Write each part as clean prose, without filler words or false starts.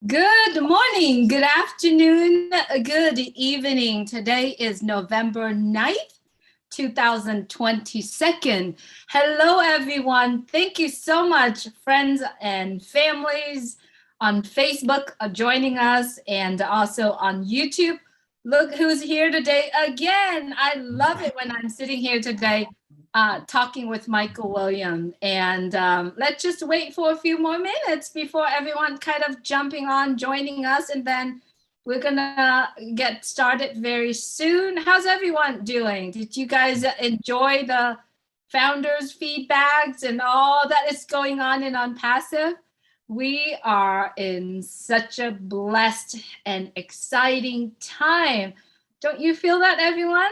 Good morning, good afternoon, good evening. Today is November 9th, 2022. Hello, everyone. Thank you so much, friends and families on Facebook joining us and also on YouTube. Look who's here today again. I love it when I'm sitting here today talking with Michael William. And let's just wait for a few more minutes before everyone kind of jumping on, joining us. And then we're going to get started very soon. How's everyone doing? Did you guys enjoy the founders' feedbacks and all that is going on in Onpassive? We are in such a blessed and exciting time. Don't you feel that, everyone?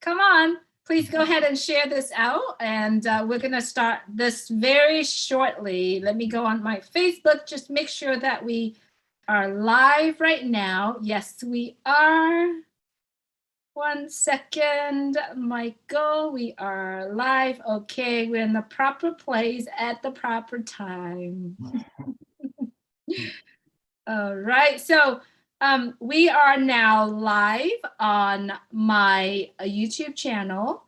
Come on. Please go ahead and share this out, and we're going to start this very shortly. Let me go on my Facebook, just make sure that we are live right now. Yes, we are. 1 second, Michael, we are live. Okay, we're in the proper place at the proper time. All right, so we are now live on my YouTube channel,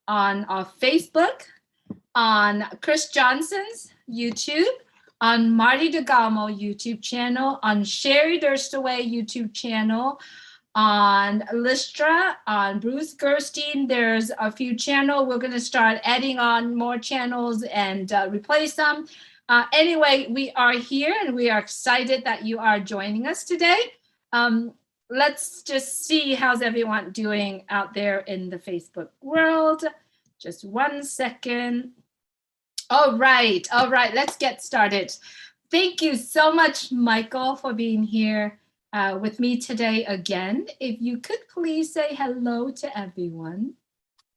on our Facebook, on Chris Johnson's YouTube, on Marty DeGalmo YouTube channel, on Sherry Durstaway YouTube channel, on Listra, on Bruce Gerstein. There's a few channels. We're going to start adding on more channels and replace them. Anyway, we are here and we are excited that you are joining us today. Let's just see how's everyone doing out there in the Facebook world. Just 1 second. All right, let's get started. Thank you so much, Michael, for being here with me today again. If you could please say hello to everyone.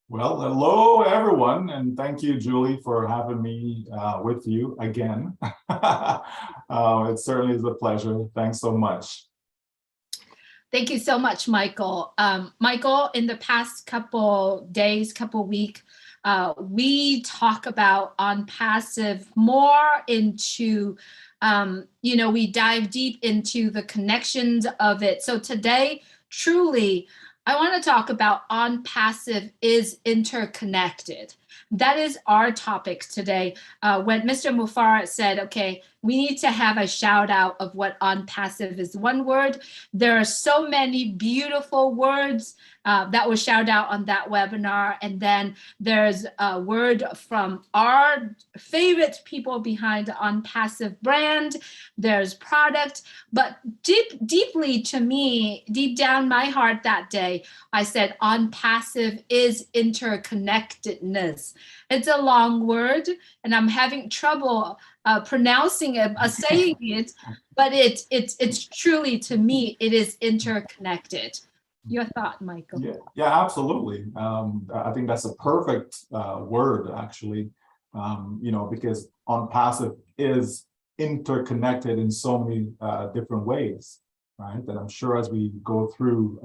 Well, hello, everyone, and thank you, Julie, for having me with you again. It certainly is a pleasure. Thanks so much. Thank you so much, Michael. Michael, in the past couple days, couple weeks, we talk about Onpassive more into, we dive deep into the connections of it. So today, truly, I want to talk about Onpassive is interconnected. That is our topic today. When Mr. Mufareh said, okay, we need to have a shout out of what Onpassive is one word. There are so many beautiful words that were shouted out on that webinar. And then there's a word from our favorite people behind the Onpassive brand. There's product, but deeply to me, deep down my heart that day, I said Onpassive is interconnectedness. It's a long word and I'm having trouble pronouncing it, saying it, but it's truly, to me, it is interconnected. Your thought, Michael? Yeah, absolutely. I think that's a perfect word, actually, because Onpassive is interconnected in so many different ways, right? And I'm sure as we go through,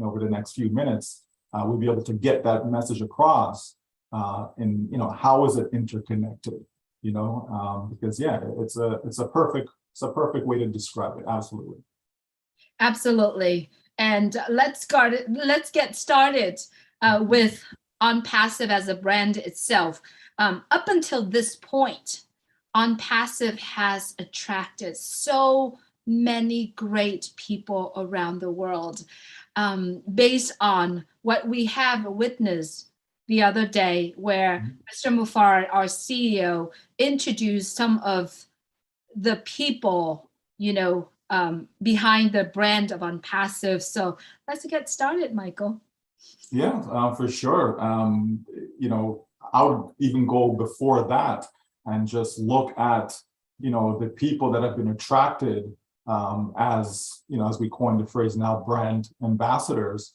over the next few minutes, we'll be able to get that message across. And how is it interconnected? Because it's a perfect way to describe it. Absolutely. And let's get started with Onpassive as a brand itself. Up until this point, Onpassive has attracted so many great people around the world based on what we have witnessed the other day, where Mr. Mufareh, our CEO, introduced some of the people, behind the brand of Onpassive. So let's get started, Michael. Yeah, for sure. I would even go before that and just look at, the people that have been attracted as we coined the phrase now, brand ambassadors,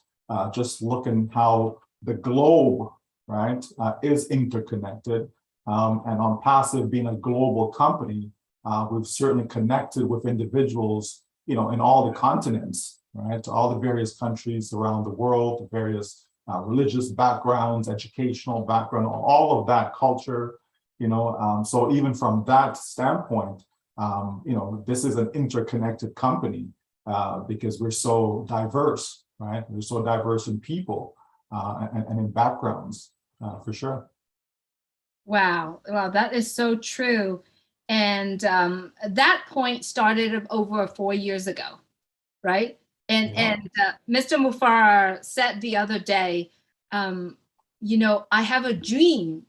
just looking how the globe, right, is interconnected. And Onpassive being a global company, we've certainly connected with individuals, in all the continents, right? All the various countries around the world, the various religious backgrounds, educational background, all of that culture, so even from that standpoint, This is an interconnected company because we're so diverse, right? We're so diverse in people and in backgrounds, for sure. Wow. Well, that is so true. And that point started over 4 years ago, right? And Mr. Mufareh said the other day, I have a dream,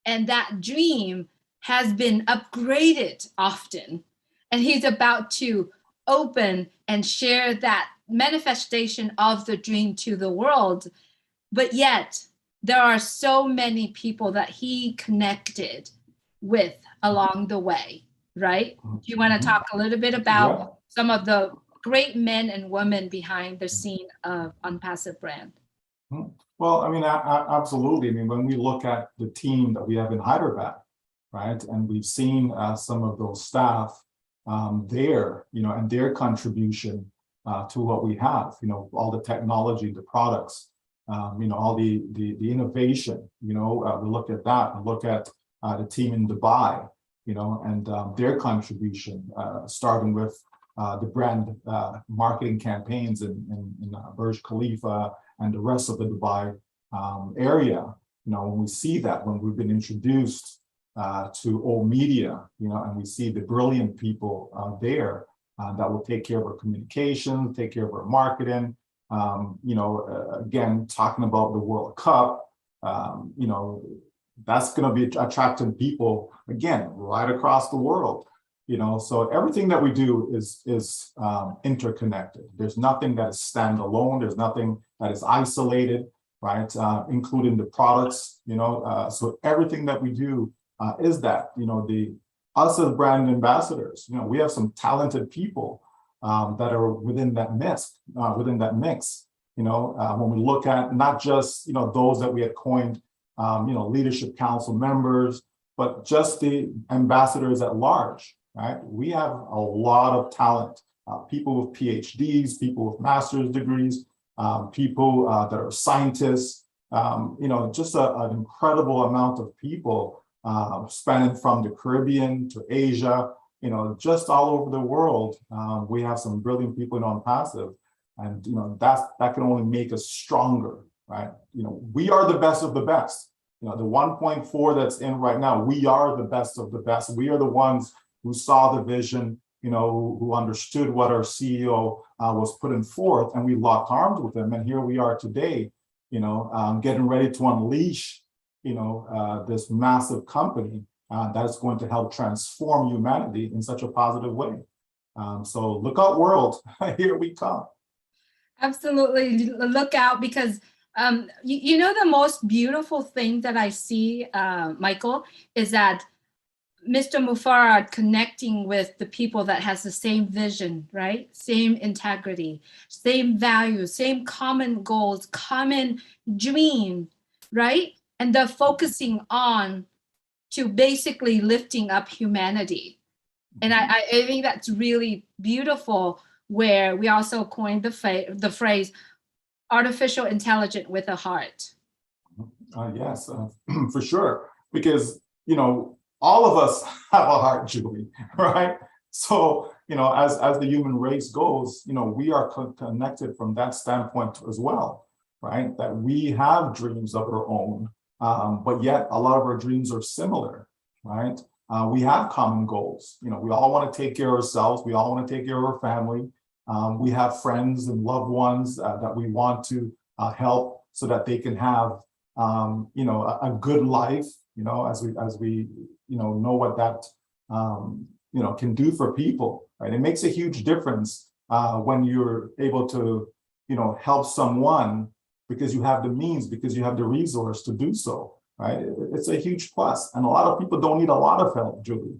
and that dream has been upgraded often. And he's about to open and share that manifestation of the dream to the world. But yet, there are so many people that he connected with along the way, right? Do you want to talk a little bit about some of the great men and women behind the scene of Onpassive brand? Well, I mean, absolutely. I mean, when we look at the team that we have in Hyderabad, right, and we've seen some of those staff there, and their contribution to what we have, all the technology, the products, all the innovation, we look at that and look at the team in Dubai, and their contribution, starting with the brand marketing campaigns in Burj Khalifa and the rest of the Dubai area. When we see that, when we've been introduced to all media, and we see the brilliant people there that will take care of our communication, take care of our marketing. Again, talking about the World Cup, that's going to be attracting people again right across the world. So everything that we do is interconnected. There's nothing that is standalone. There's nothing that is isolated, right? Including the products. So everything that we do is that. Us as brand ambassadors. We have some talented people that are within that mix. When we look at not just those that we had coined, leadership council members, but just the ambassadors at large. Right? We have a lot of talent, people with PhDs, people with master's degrees, people that are scientists, just an incredible amount of people spanning from the Caribbean to Asia, just all over the world. We have some brilliant people in Onpassive, and that can only make us stronger, right? We are the best of the best. The 1.4 that's in right now, we are the best of the best. We are the ones who saw the vision, who understood what our CEO was putting forth, and we locked arms with him. And here we are today, getting ready to unleash, this massive company that is going to help transform humanity in such a positive way. So look out, world, here we come. Absolutely, look out, because the most beautiful thing that I see, Michael, is that Mr. Mufareh connecting with the people that has the same vision, right? Same integrity, same values, same common goals, common dream, right? And they're focusing on to basically lifting up humanity. And I think that's really beautiful, where we also coined the phrase artificial intelligence with a heart. Yes, for sure. Because, all of us have a heart, Julie, right? So, as the human race goes, we are connected from that standpoint as well, right? That we have dreams of our own, but yet a lot of our dreams are similar, right? We have common goals. We all want to take care of ourselves. We all want to take care of our family. We have friends and loved ones that we want to help so that they can have, a good life, as we know what that, can do for people, right? It makes a huge difference when you're able to, help someone because you have the means, because you have the resource to do so, right? It's a huge plus. And a lot of people don't need a lot of help, Julie.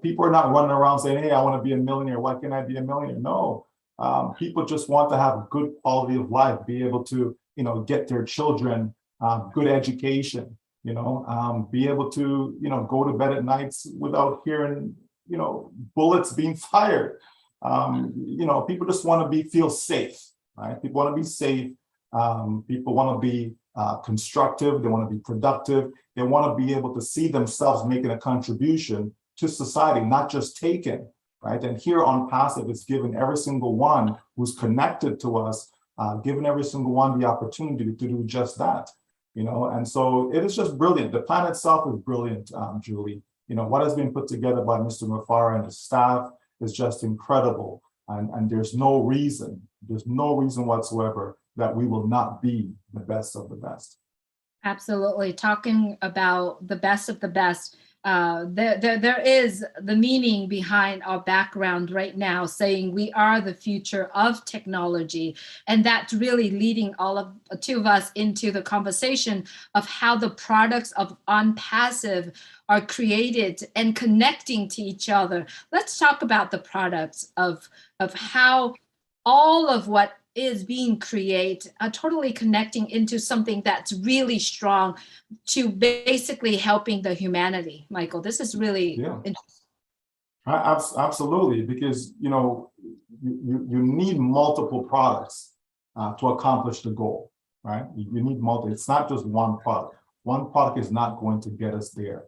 People are not running around saying, hey, I want to be a millionaire. Why can't I be a millionaire? No, people just want to have a good quality of life, be able to, get their children good education, be able to, go to bed at nights without hearing, bullets being fired. People just want to feel safe, right? People want to be safe. People want to be constructive. They want to be productive. They want to be able to see themselves making a contribution to society, not just taken, right? And here Onpassive is giving every single one who's connected to us, giving every single one the opportunity to do just that, and so it is just brilliant. The plan itself is brilliant, Julie. What has been put together by Mr. Mufareh and his staff is just incredible. And there's no reason whatsoever that we will not be the best of the best. Absolutely. Talking about the best of the best, there is the meaning behind our background right now, saying we are the future of technology. And that's really leading two of us into the conversation of how the products of Onpassive are created and connecting to each other. Let's talk about the products of how all of what is being created, totally connecting into something that's really strong to basically helping the humanity. Michael, this is really interesting. Absolutely, because you need multiple products to accomplish the goal, right? You need multiple. It's not just one product. One product is not going to get us there.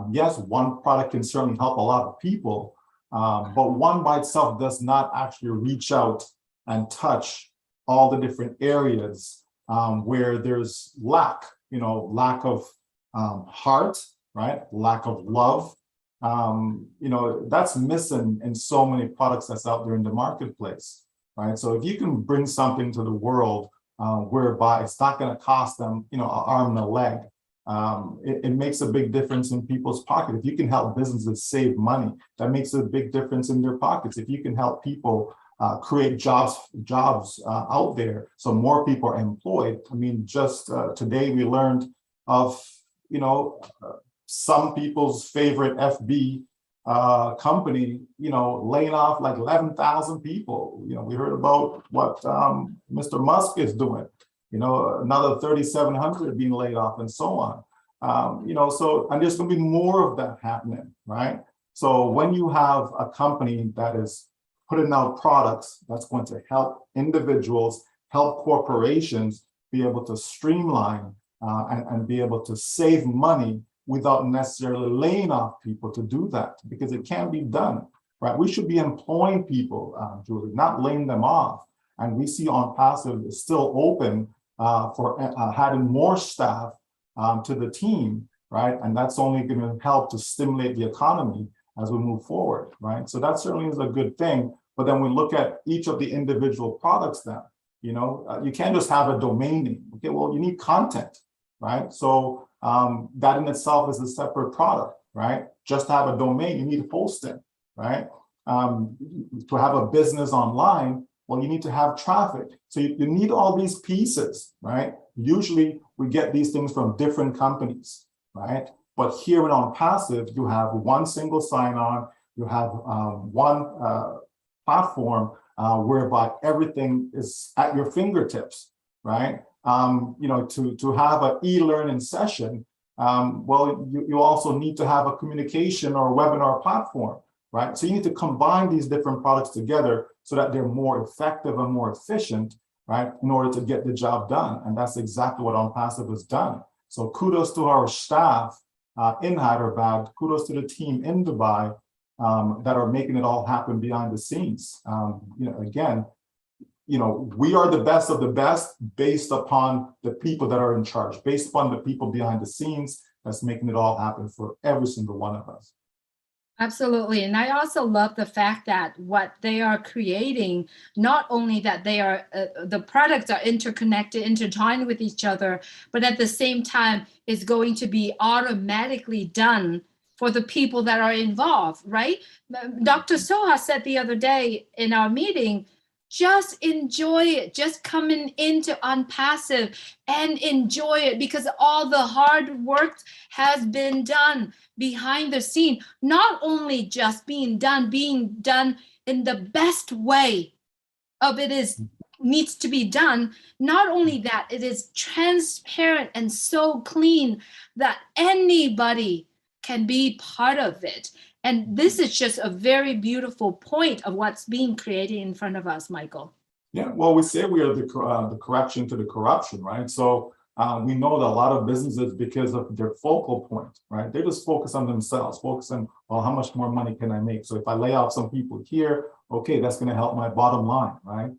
Yes, one product can certainly help a lot of people, but one by itself does not actually reach out and touch all the different areas where there's lack of heart, right? Lack of love. That's missing in so many products that's out there in the marketplace, right? So if you can bring something to the world whereby it's not going to cost them, an arm and a leg, it makes a big difference in people's pocket. If you can help businesses save money, that makes a big difference in their pockets. If you can help people create jobs out there, so more people are employed. I mean, just today we learned of some people's favorite FB company, laying off like 11,000 people. We heard about what Mr. Musk is doing. Another 3,700 being laid off, and so on. So and there's going to be more of that happening, right? So when you have a company that is putting out products that's going to help individuals, help corporations be able to streamline and be able to save money without necessarily laying off people to do that, because it can be done, right? We should be employing people, Julie, not laying them off. And we see Onpassive is still open for adding more staff to the team, right? And that's only going to help to stimulate the economy as we move forward, right? So that certainly is a good thing. But then we look at each of the individual products then, you can't just have a domain name. Okay, well, you need content, right? So that in itself is a separate product, right? Just to have a domain, you need hosting, right? To have a business online, well, you need to have traffic. So you need all these pieces, right? Usually we get these things from different companies, right? But here in Onpassive, you have one single sign-on, you have one platform whereby everything is at your fingertips, right? To have an e-learning session, well, you also need to have a communication or webinar platform, right? So you need to combine these different products together so that they're more effective and more efficient, right? In order to get the job done. And that's exactly what Onpassive has done. So kudos to our staff in Hyderabad, kudos to the team in Dubai that are making it all happen behind the scenes. Again, we are the best of the best based upon the people that are in charge, based upon the people behind the scenes that's making it all happen for every single one of us. Absolutely. And I also love the fact that what they are creating, not only that they are, the products are interconnected, intertwined with each other, but at the same time is going to be automatically done for the people that are involved, right? Dr. Soha said the other day in our meeting, just enjoy it, just coming into Onpassive and enjoy it, because all the hard work has been done behind the scene, not only just being done in the best way of it needs to be done. Not only that, it is transparent and so clean that anybody can be part of it. And this is just a very beautiful point of what's being created in front of us, Michael. Yeah, well, we say we are the correction to the corruption, right? So We know that a lot of businesses, because of their focal point, right? They just focus on themselves, focus on, well, how much more money can I make? So if I lay off some people here, okay, that's going to help my bottom line, right?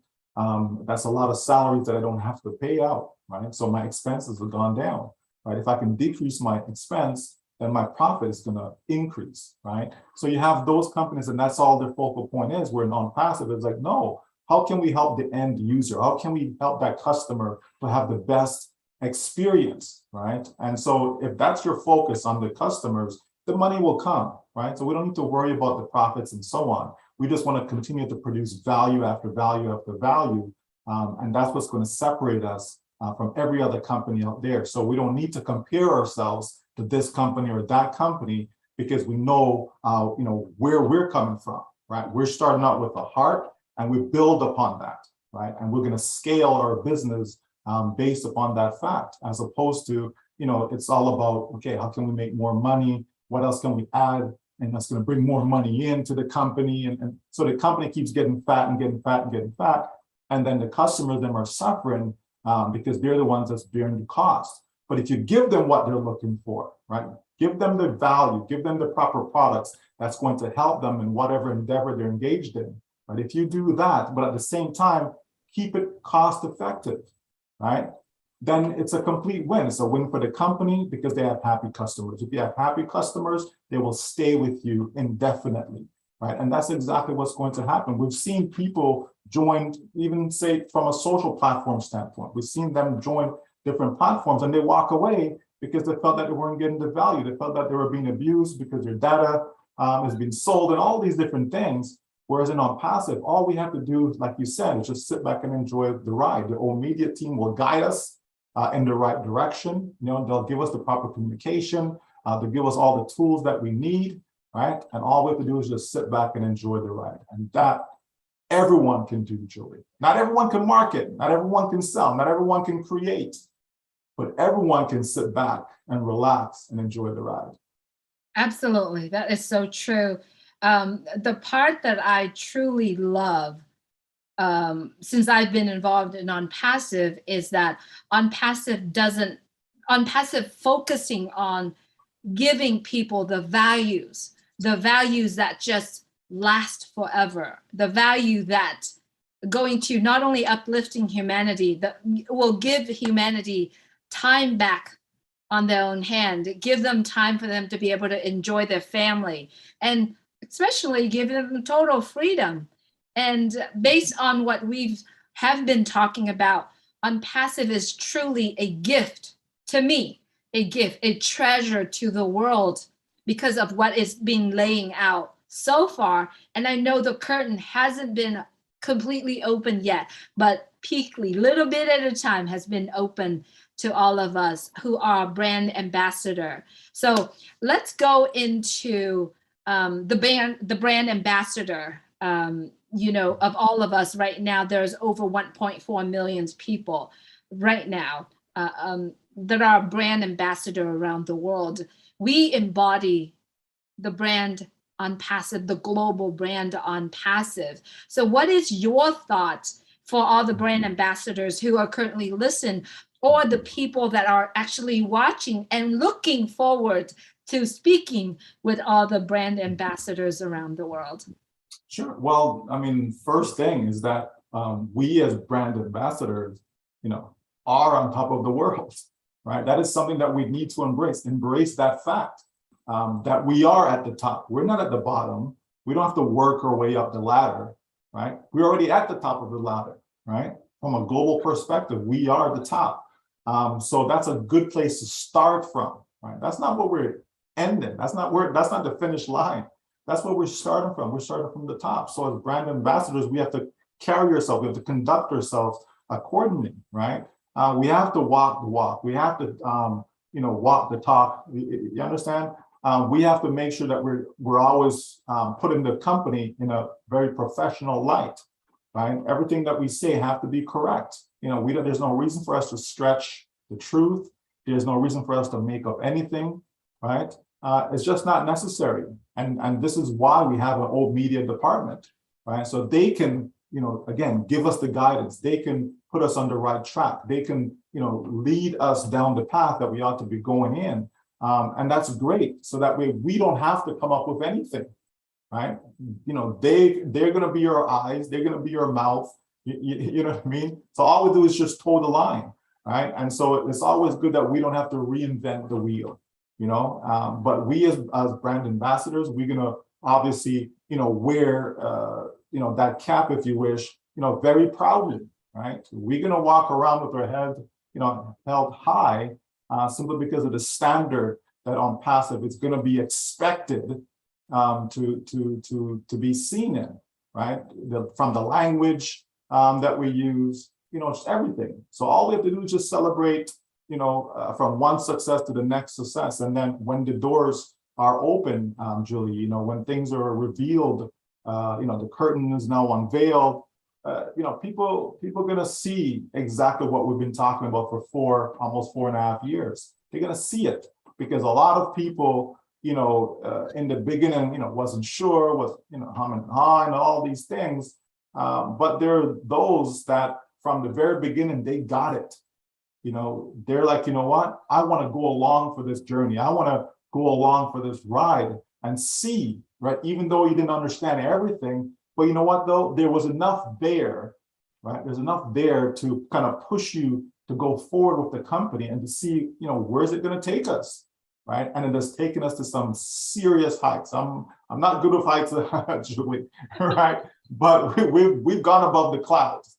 That's a lot of salaries that I don't have to pay out, right? So my expenses have gone down, right? If I can decrease my expense, then my profit is going to increase, right? So you have those companies, and that's all their focal point is. Where non-passive is like, no, how can we help the end user? How can we help that customer to have the best experience, right? And so if that's your focus on the customers, the money will come, right? So we don't need to worry about the profits and so on. We just want to continue to produce value after value after value. And that's what's going to separate us from every other company out there. So we don't need to compare ourselves to this company or that company, because we know, where we're coming from, right? We're starting out with a heart, and we build upon that, right? And we're going to scale our business based upon that fact, as opposed to, it's all about, okay, how can we make more money? What else can we add? And that's going to bring more money into the company. And so the company keeps getting fat and getting fat and getting fat. And then the customers, them are suffering because they're the ones that's bearing the cost. But if you give them what they're looking for, right? Give them the value, give them the proper products that's going to help them in whatever endeavor they're engaged in. But if you do that, but at the same time, keep it cost effective, right? Then it's a complete win. It's a win for the company because they have happy customers. If you have happy customers, they will stay with you indefinitely, right? And that's exactly what's going to happen. We've seen people join, even say from a social platform standpoint, we've seen them join different platforms and they walk away because they felt that they weren't getting the value. They felt that they were being abused because their data is being sold and all these different things. Whereas in Onpassive, all we have to do, like you said, is just sit back and enjoy the ride. The whole media team will guide us in the right direction. They'll give us the proper communication. They'll give us all the tools that we need, right? And all we have to do is just sit back and enjoy the ride. And that everyone can do, Julie. Not everyone can market. Not everyone can sell. Not everyone can create. But everyone can sit back and relax and enjoy the ride. Absolutely. That is so true. The part that I truly love, since I've been involved in Onpassive, is that Onpassive focusing on giving people the values that just last forever, the value that going to not only uplifting humanity, that will give humanity time back on their own hand, give them time for them to be able to enjoy their family, and especially give them total freedom. And based on what have been talking about, Onpassive is truly a gift to me, a gift, a treasure to the world because of what is being laying out so far. And I know the curtain hasn't been completely open yet, but peakly, little bit at a time, has been open to all of us who are brand ambassador. So let's go into the brand ambassador. Of all of us right now, there's over 1.4 million people right now that are brand ambassador around the world. We embody the brand Onpassive, the global brand Onpassive. So what is your thoughts for all the brand ambassadors who are currently listening, or the people that are actually watching and looking forward to speaking with all the brand ambassadors around the world? Sure. Well, I mean, first thing is that we as brand ambassadors, are on top of the world, right? That is something that we need to embrace that fact that we are at the top. We're not at the bottom. We don't have to work our way up the ladder, right? We're already at the top of the ladder, right? From a global perspective, we are the top. So that's a good place to start from, right? That's not what we're ending. That's not the finish line. That's where we're starting from. We're starting from the top. So as brand ambassadors, we have to carry ourselves. We have to conduct ourselves accordingly, right? We have to walk the walk. We have to, walk the talk. You understand? We have to make sure that we're always putting the company in a very professional light, right? Everything that we say have to be correct. There's no reason for us to stretch the truth. There's no reason for us to make up anything, right? It's just not necessary. And this is why we have an old media department, right? So they can, again, give us the guidance. They can put us on the right track. They can, lead us down the path that we ought to be going in. And that's great. So that way we don't have to come up with anything, right? They're going to be your eyes. They're going to be your mouth. You know what I mean? So all we do is just toe the line, right? And so it's always good that we don't have to reinvent the wheel, but we as brand ambassadors, we're going to obviously, wear, that cap, if you wish, very proudly, right? We're going to walk around with our head, held high, simply because of the standard that Onpassive is going to be expected to be seen in, right? From the language that we use, just everything. So all we have to do is just celebrate, from one success to the next success. And then when the doors are open, Julie, when things are revealed, the curtain is now unveiled, people are going to see exactly what we've been talking about for almost 4.5 years. They're going to see it because a lot of people, in the beginning, wasn't sure, was, humming and hawing and all these things. But there are those that from the very beginning, they got it. They're like, you know what? I want to go along for this journey. I want to go along for this ride and see, right? Even though you didn't understand everything, but you know what though? There was enough there, right? There's enough there to kind of push you to go forward with the company and to see, where's it going to take us, right? And it has taken us to some serious heights. I'm not good with heights, Julie, right? But we've gone above the clouds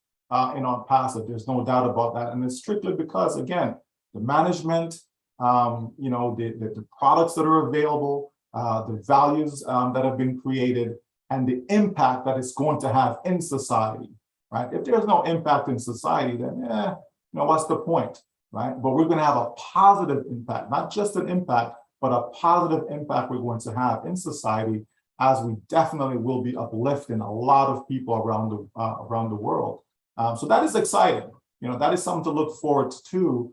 in Onpassive. There's no doubt about that, and it's strictly because, again, the management, the products that are available, the values that have been created, and the impact that it's going to have in society, right? If there's no impact in society, then what's the point, right? But we're going to have a positive impact, not just an impact, but a positive impact we're going to have in society, as we definitely will be uplifting a lot of people around the world. So that is exciting. That is something to look forward to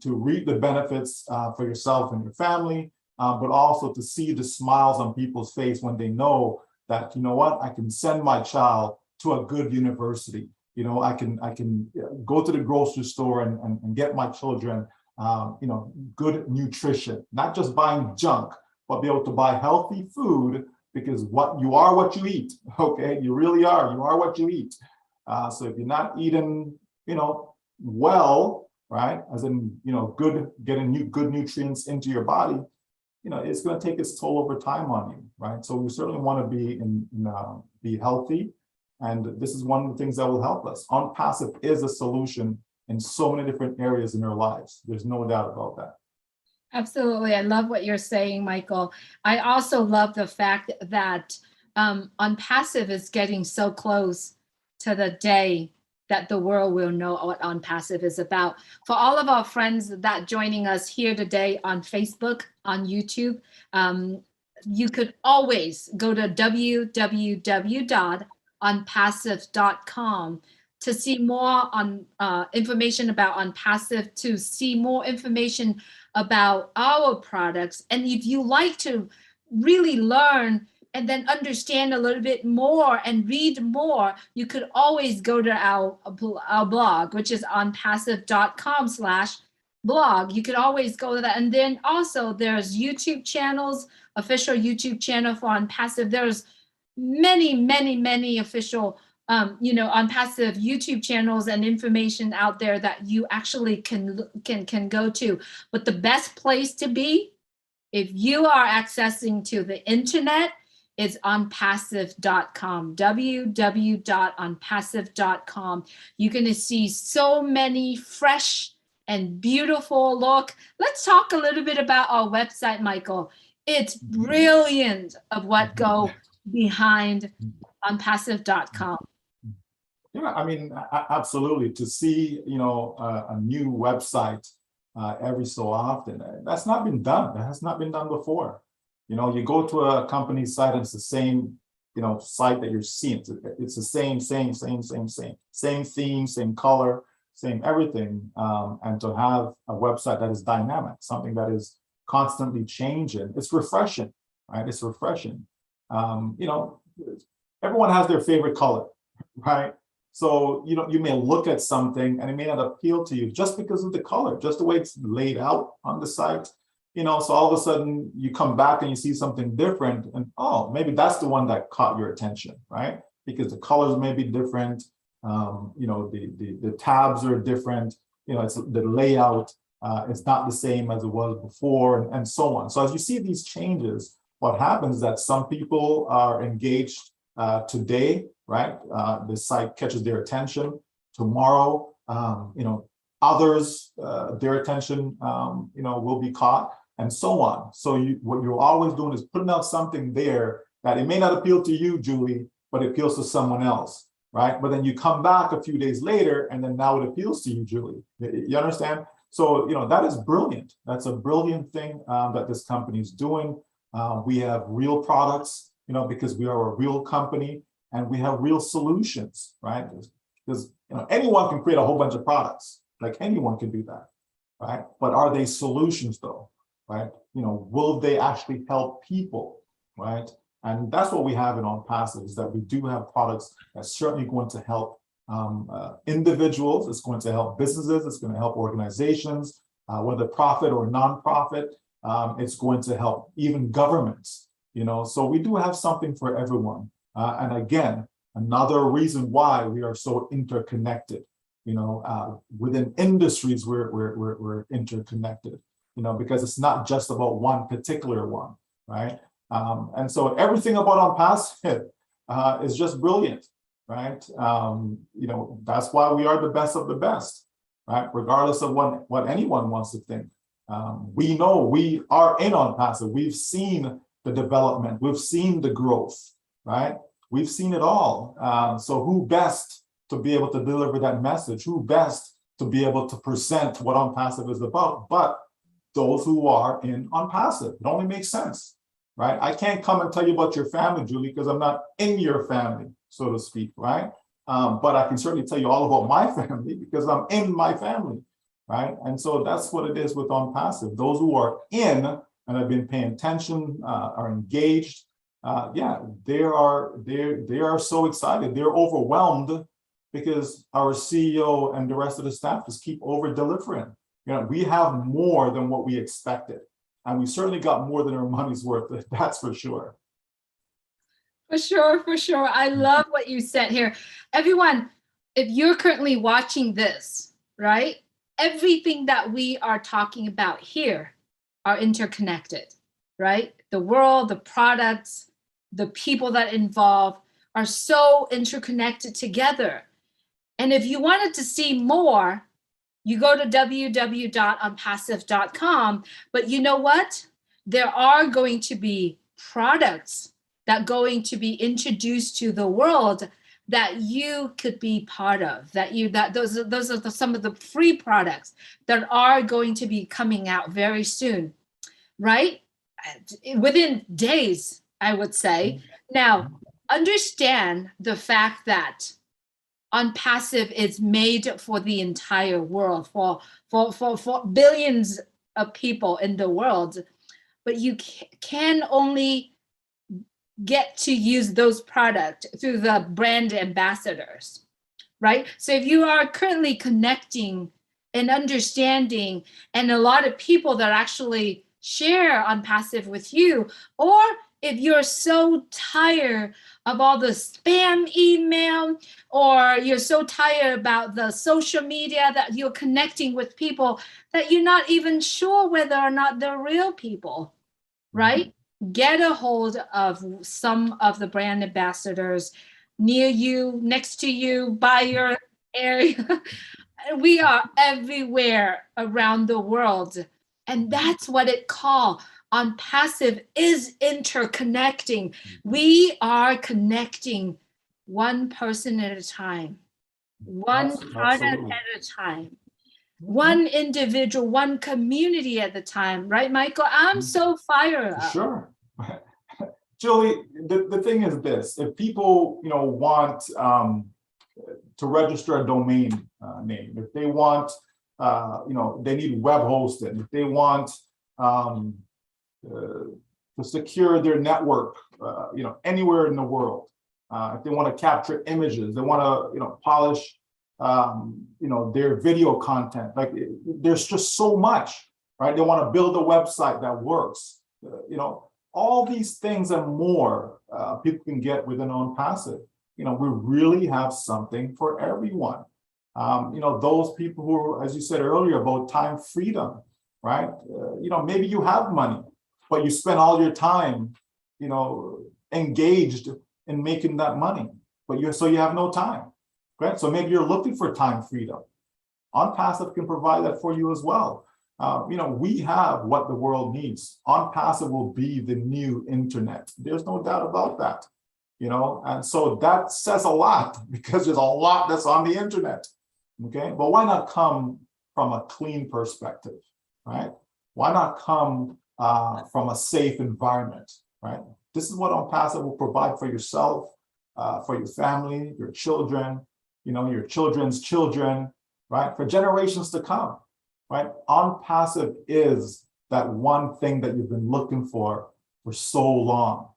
reap the benefits for yourself and your family, but also to see the smiles on people's face when they know that, I can send my child to a good university. I can go to the grocery store and get my children, good nutrition, not just buying junk, but be able to buy healthy food, because you are what you eat. Okay, you really are. You are what you eat. So if you're not eating, well, right, as in, getting good nutrients into your body, it's going to take its toll over time on you, right? So we certainly want to be healthy. And this is one of the things that will help us. Onpassive is a solution in so many different areas in our lives. There's no doubt about that. Absolutely. I love what you're saying, Michael. I also love the fact that Onpassive is getting so close to the day that the world will know what Onpassive is about. For all of our friends that joining us here today on Facebook, on YouTube, you could always go to www.onpassive.com to see more on information about Onpassive, to see more information about our products. And if you like to really learn and then understand a little bit more and read more, you could always go to our blog, which is onpassive.com/blog. You could always go to that. And then also there's YouTube channels, official YouTube channel for Onpassive. There's many official, Onpassive YouTube channels and information out there that you actually can go to. But the best place to be, if you are accessing to the internet, is onpassive.com, www.onpassive.com. You're going to see so many fresh and beautiful look. Let's talk a little bit about our website, Michael. It's brilliant of what go behind onpassive.com. Yeah, I mean, absolutely. To see, a new website every so often, that's not been done. That has not been done before. You go to a company's site and it's the same, site that you're seeing. It's the same theme, same color, same everything. And to have a website that is dynamic, something that is constantly changing, it's refreshing, right? It's refreshing. Everyone has their favorite color, right? So, you may look at something and it may not appeal to you just because of the color, just the way it's laid out on the site. So all of a sudden you come back and you see something different and, oh, maybe that's the one that caught your attention, right? Because the colors may be different. The tabs are different. It's the layout. It's not the same as it was before, and so on. So as you see these changes, what happens is that some people are engaged today, right? The site catches their attention. Tomorrow, others, their attention, will be caught, and so on. So what you're always doing is putting out something there that it may not appeal to you, Julie, but it appeals to someone else, right? But then you come back a few days later, and then now it appeals to you, Julie. You understand? So, that is brilliant. That's a brilliant thing that this company is doing. We have real products, because we are a real company, and we have real solutions, right? Because anyone can create a whole bunch of products, like anyone can do that, right? But are they solutions though, right? Will they actually help people, right? And that's what we have in Onpassive, is that we do have products that's certainly going to help individuals. It's going to help businesses. It's going to help organizations, whether profit or nonprofit. It's going to help even governments. So we do have something for everyone. And again, another reason why we are so interconnected. Within industries, we're interconnected. Because it's not just about one particular one, right? And so everything about Onpassive is just brilliant, right? That's why we are the best of the best, right? Regardless of what anyone wants to think. We know we are in Onpassive. We've seen the development. We've seen the growth, right? We've seen it all. So who best to be able to deliver that message? Who best to be able to present what Onpassive is about? But those who are in Onpassive. It only makes sense, right? I can't come and tell you about your family, Julie, because I'm not in your family, so to speak, right? But I can certainly tell you all about my family because I'm in my family, right? And so that's what it is with Onpassive. Those who are in and have been paying attention, are engaged, they are so excited. They're overwhelmed because our CEO and the rest of the staff just keep over delivering. We have more than what we expected, and we certainly got more than our money's worth. That's for sure. For sure, for sure. I love what you said here. Everyone, if you're currently watching this, right? Everything that we are talking about here are interconnected, right? The world, the products, the people that involve are so interconnected together. And if you wanted to see more, you go to www.onpassive.com, but you know what? There are going to be products that are going to be introduced to the world that you could be part of, those are some of the free products that are going to be coming out very soon, right? Within days, I would say. Now, understand the fact that Onpassive is made for the entire world, for billions of people in the world, but you can only get to use those products through the brand ambassadors, right? So if you are currently connecting and understanding, and a lot of people that actually share Onpassive with you, or if you're so tired of all the spam email, or you're so tired about the social media that you're connecting with people that you're not even sure whether or not they're real people, right? Get a hold of some of the brand ambassadors near you, next to you, by your area. We are everywhere around the world. And that's what it called. Onpassive is interconnecting. We are connecting one person at a time, one product at a time, one individual, one community at a time, right, Michael? I'm so fired up. Sure. Julie, the thing is this: if people, want to register a domain name, if they want, they need web hosting, if they want to secure their network, anywhere in the world, if they want to capture images, they want to, polish, their video content. Like there's just so much, right? They want to build a website that works. All these things and more people can get within Onpassive. We really have something for everyone. Those people who, as you said earlier, about time freedom, right? Maybe you have money, but you spend all your time, engaged in making that money, but you have no time, right? So maybe you're looking for time freedom. Onpassive can provide that for you as well. We have what the world needs. Onpassive will be the new internet. There's no doubt about that. And so that says a lot because there's a lot that's on the internet. Okay, but why not come from a clean perspective, right? Why not come from a safe environment, right? This is what Onpassive will provide for yourself, for your family, your children, your children's children, right? For generations to come, right? Onpassive is that one thing that you've been looking for so long.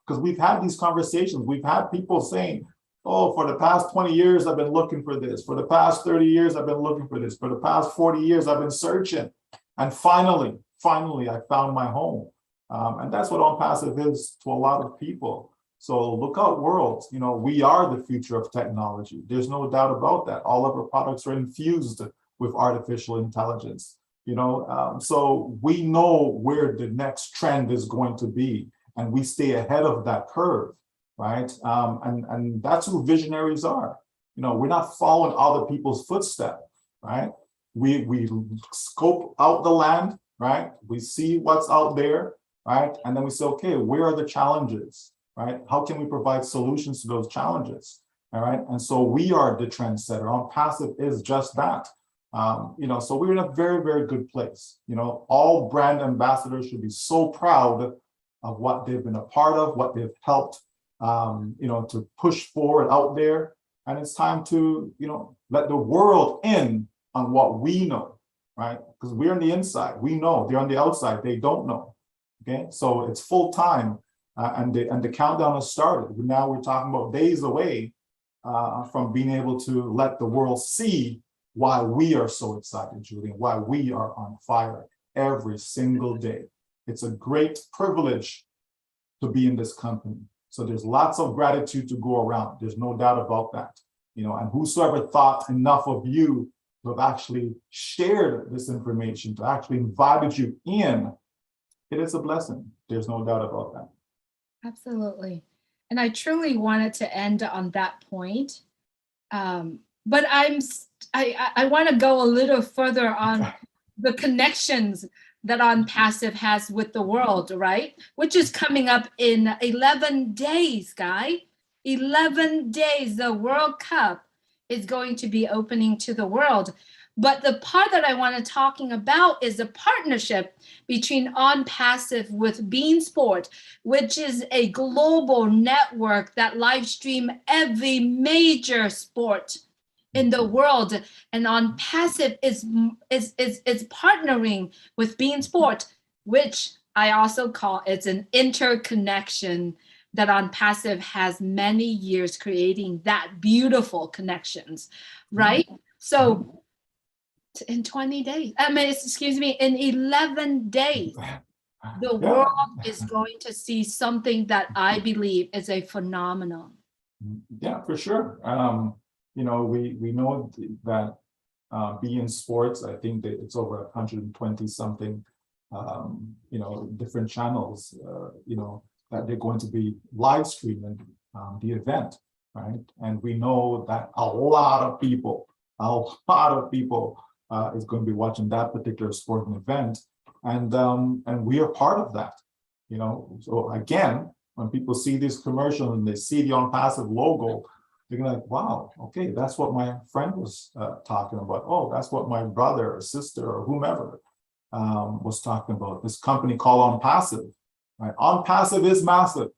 Because we've had these conversations. We've had people saying, oh, for the past 20 years, I've been looking for this. For the past 30 years, I've been looking for this. For the past 40 years, I've been searching. And finally, I found my home. And that's what Onpassive is to a lot of people. So look out, world. We are the future of technology. There's no doubt about that. All of our products are infused with artificial intelligence. So we know where the next trend is going to be. And we stay ahead of that curve, right? And that's who visionaries are. We're not following other people's footsteps, right? We scope out the land, right? We see what's out there, right? And then we say, okay, where are the challenges, right? How can we provide solutions to those challenges, all right? And so we are the trendsetter. Onpassive is just that. So we're in a very, very good place. All brand ambassadors should be so proud of what they've been a part of, what they've helped, to push forward out there. And it's time to, let the world in on what we know, right? Because we're on the inside, we know. They're on the outside, they don't know. Okay, so it's full time, and the countdown has started. Now we're talking about days away from being able to let the world see why we are so excited, Julian, why we are on fire every single day. It's a great privilege to be in this company. So there's lots of gratitude to go around. There's no doubt about that. And whosoever thought enough of you to have actually shared this information, to actually invited you in, it is a blessing. There's no doubt about that. Absolutely. And I truly wanted to end on that point. But I want to go a little further on the connections that Onpassive has with the world, right? Which is coming up in 11 days, guy. 11 days, the World Cup is going to be opening to the world. But the part that I want to talking about is a partnership between Onpassive with Bean Sport, which is a global network that live stream every major sport in the world. And Onpassive is partnering with Bean Sport, which I also call it's an interconnection that Onpassive has many years creating that beautiful connections, right? So in 20 days, in 11 days, the world is going to see something that I believe is a phenomenon. Yeah, for sure. We know that beIN Sports, I think that it's over 120 something, different channels, that they're going to be live streaming the event, right? And we know that a lot of people is going to be watching that particular sporting event, and we are part of that, So again, when people see this commercial and they see the Onpassive logo, they're gonna like, wow, okay, that's what my friend was talking about. Oh, that's what my brother or sister or whomever was talking about. This company called Onpassive, right? Onpassive is massive,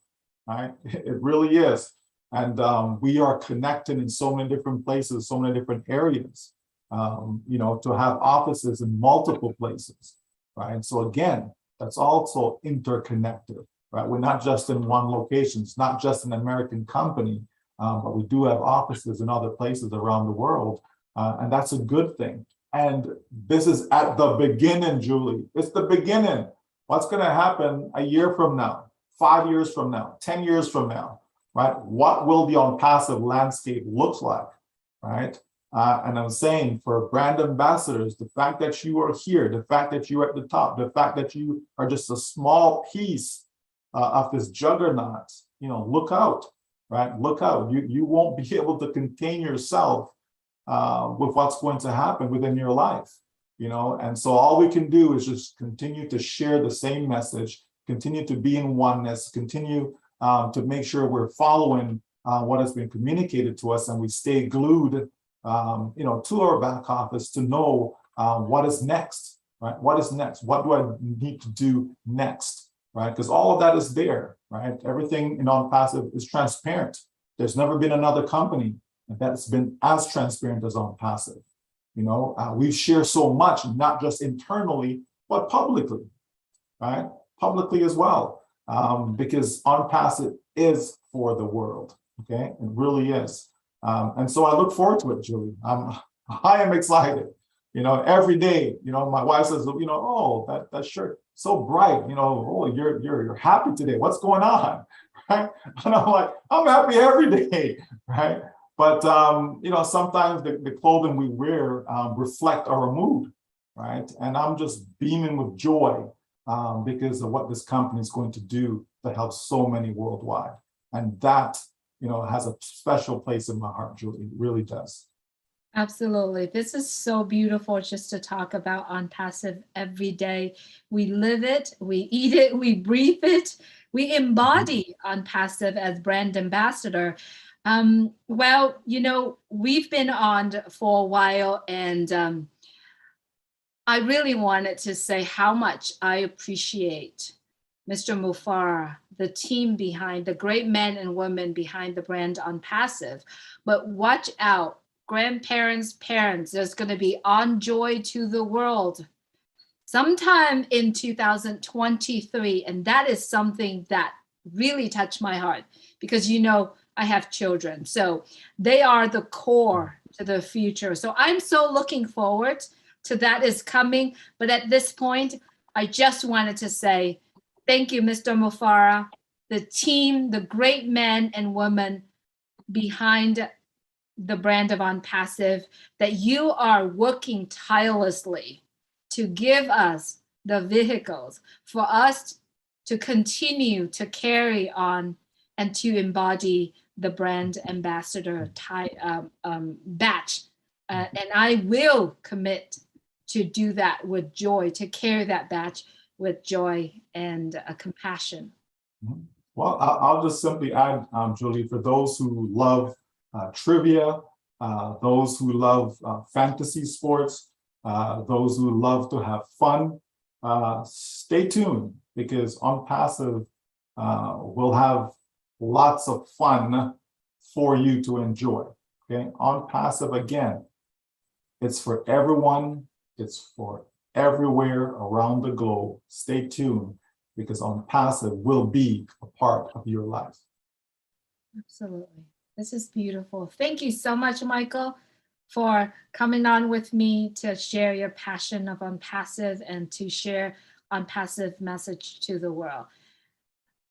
right? It really is. And we are connected in so many different places, so many different areas, to have offices in multiple places, right? And so again, that's also interconnected, right? We're not just in one location. It's not just an American company. but we do have offices in other places around the world, and that's a good thing. And this is at the beginning, Julie. It's the beginning. What's going to happen a year from now, 5 years from now, 10 years from now, right? What will the Onpassive landscape look like, right? And I'm saying for brand ambassadors, the fact that you are here, the fact that you're at the top, the fact that you are just a small piece of this juggernaut, look out, right? Look out. You won't be able to contain yourself with what's going to happen within your life, and so all we can do is just continue to share the same message, continue to be in oneness, continue to make sure we're following what has been communicated to us, and we stay glued to our back office to know what is next, right? What is next? What do I need to do next, right? Because all of that is there, right? Everything in Onpassive is transparent. There's never been another company that's been as transparent as Onpassive. We share so much, not just internally, but publicly, right? Publicly as well, because Onpassive is for the world, okay? It really is. And so I look forward to it, Julie. I am excited. Every day, my wife says, oh, that shirt, so bright, oh, you're happy today. What's going on? Right? And I'm like, I'm happy every day, right? But sometimes the clothing we wear reflect our mood, right? And I'm just beaming with joy because of what this company is going to do to help so many worldwide. And that has a special place in my heart, Julie. It really does. Absolutely. This is so beautiful just to talk about Onpassive every day. We live it, we eat it, we breathe it, we embody Onpassive as brand ambassador. Well, we've been on for a while, and I really wanted to say how much I appreciate Mr. Mufareh, the team behind, the great men and women behind the brand Onpassive. But watch out, grandparents, parents, there's going to be On Joy to the World sometime in 2023. And that is something that really touched my heart because, I have children. So they are the core to the future. So I'm so looking forward to that is coming. But at this point, I just wanted to say, thank you, Mr. Mufareh, the team, the great men and women behind the brand of Onpassive, that you are working tirelessly to give us the vehicles for us to continue to carry on and to embody the brand ambassador batch. And I will commit to do that with joy, to carry that batch with joy and compassion. Well, I'll just simply add, Julie, for those who love trivia, those who love fantasy sports, those who love to have fun, stay tuned because Onpassive will have lots of fun for you to enjoy. Okay, Onpassive, again, it's for everyone. It's for everywhere around the globe. Stay tuned because Onpassive will be a part of your life. Absolutely. This is beautiful. Thank you so much, Michael, for coming on with me to share your passion of Onpassive and to share Onpassive message to the world.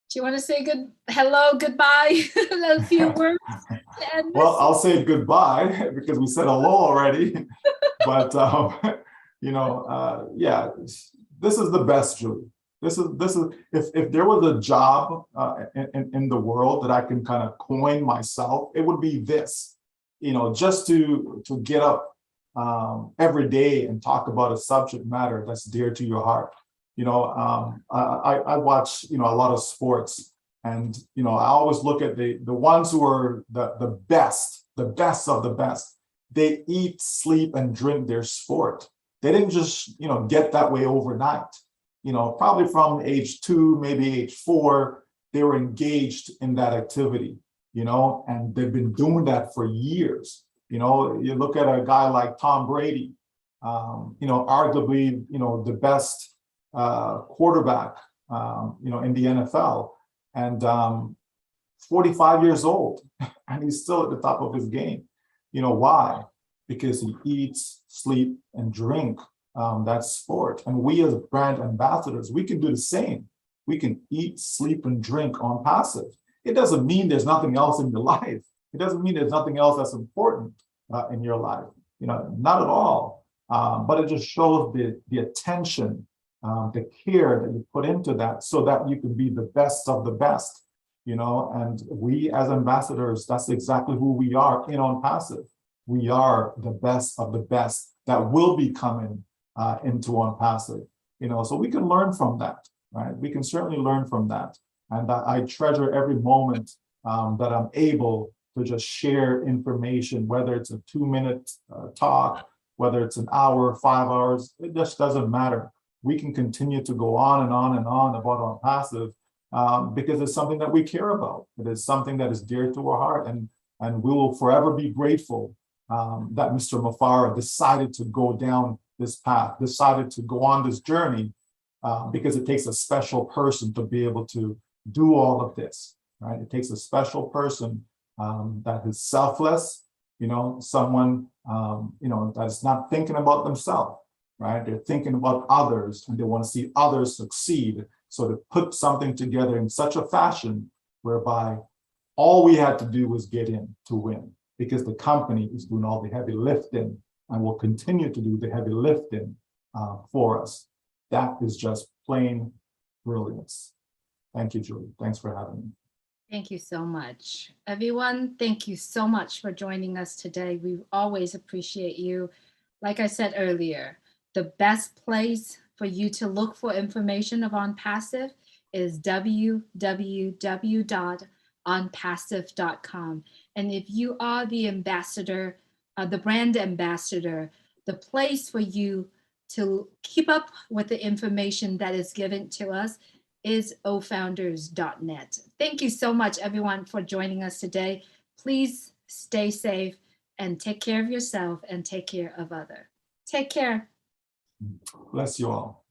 Do you want to say hello, goodbye, a few words? Well, I'll say goodbye because we said hello already. But yeah, this is the best, Julie. This is if there was a job in the world that I can kind of coin myself, it would be this. Just to get up every day and talk about a subject matter that's dear to your heart. I watch a lot of sports, and I always look at the ones who are the best of the best. They eat, sleep, and drink their sport. They didn't just get that way overnight. Probably from age 2, maybe age 4, they were engaged in that activity. And they've been doing that for years. You look at a guy like Tom Brady, arguably the best quarterback, in the NFL. And 45 years old, and he's still at the top of his game. You know why? Because he eats, sleep, and drink that sport. And we as brand ambassadors, we can do the same. We can eat, sleep, and drink Onpassive. It doesn't mean there's nothing else in your life. It doesn't mean there's nothing else that's important in your life. You know, not at all. But it just shows the attention, the care that you put into that, so that you can be the best of the best. You know, and we as ambassadors, that's exactly who we are in Onpassive. We are the best of the best that will be coming into Onpassive. You know, so we can learn from that, right? We can certainly learn from that. And I treasure every moment that I'm able to just share information, whether it's a 2-minute talk, whether it's an hour, 5 hours, it just doesn't matter. We can continue to go on and on and on about Onpassive because it's something that we care about. It is something that is dear to our heart, and we will forever be grateful that Mr. Mufareh decided to go down this path, decided to go on this journey, because it takes a special person to be able to do all of this, right? It takes a special person that is selfless, you know, someone, you know, that's not thinking about themselves, right? They're thinking about others, and they want to see others succeed. So to put something together in such a fashion whereby all we had to do was get in to win, because the company is doing all the heavy lifting and will continue to do the heavy lifting for us. That is just plain brilliance. Thank you, Julie. Thanks for having me. Thank you so much. Everyone, thank you so much for joining us today. We always appreciate you. Like I said earlier, the best place for you to look for information of Onpassive is www.onpassive.com. And if you are the ambassador, the brand ambassador, the place for you to keep up with the information that is given to us is ofounders.net. Thank you so much, everyone, for joining us today. Please stay safe and take care of yourself and take care of others. Take care. Bless you all.